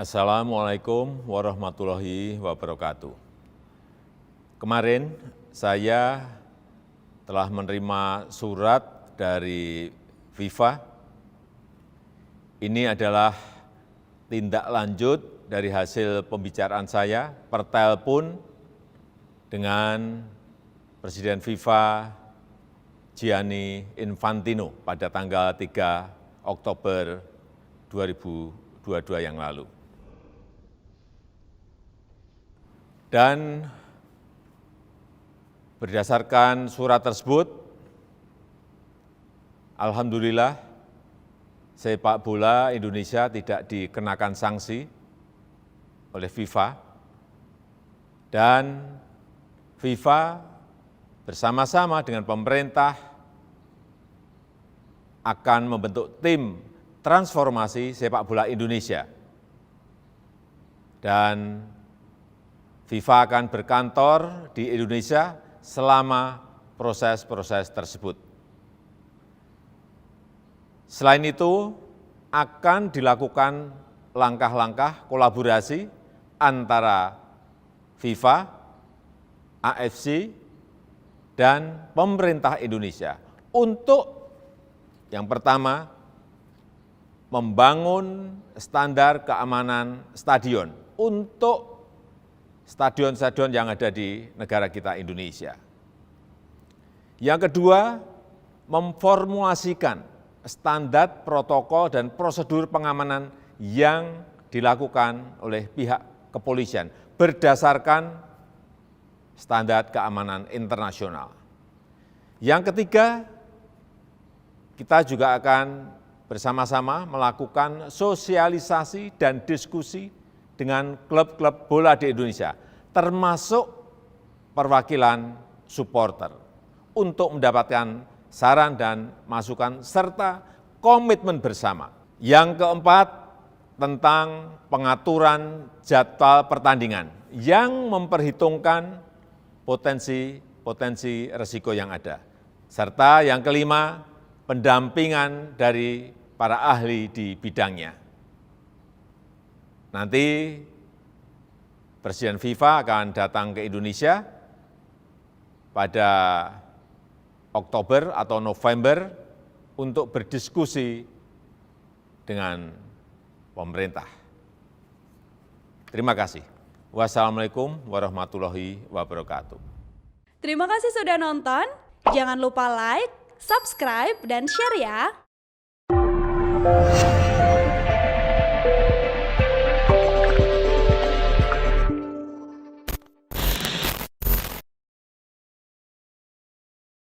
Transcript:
Assalamualaikum warahmatullahi wabarakatuh. Kemarin saya telah menerima surat dari FIFA. Ini adalah tindak lanjut dari hasil pembicaraan saya per telepon dengan Presiden FIFA Gianni Infantino pada tanggal 3 Oktober 2022 yang lalu. Dan berdasarkan surat tersebut, alhamdulillah sepak bola Indonesia tidak dikenakan sanksi oleh FIFA dan FIFA bersama-sama dengan pemerintah akan membentuk tim transformasi sepak bola Indonesia. Dan FIFA akan berkantor di Indonesia selama proses-proses tersebut. Selain itu, akan dilakukan langkah-langkah kolaborasi antara FIFA, AFC, dan pemerintah Indonesia untuk yang pertama, membangun standar keamanan stadion untuk stadion-stadion yang ada di negara kita Indonesia. Yang kedua, memformulasikan standar protokol dan prosedur pengamanan yang dilakukan oleh pihak kepolisian berdasarkan standar keamanan internasional. Yang ketiga, kita juga akan bersama-sama melakukan sosialisasi dan diskusi dengan klub-klub bola di Indonesia, termasuk perwakilan supporter, untuk mendapatkan saran dan masukan serta komitmen bersama. Yang keempat, tentang pengaturan jadwal pertandingan yang memperhitungkan potensi risiko yang ada. Serta yang kelima, pendampingan dari para ahli di bidangnya. Nanti Presiden FIFA akan datang ke Indonesia pada Oktober atau November untuk berdiskusi dengan pemerintah. Terima kasih. Wassalamualaikum warahmatullahi wabarakatuh. Terima kasih sudah nonton. Jangan lupa like, subscribe, dan share ya.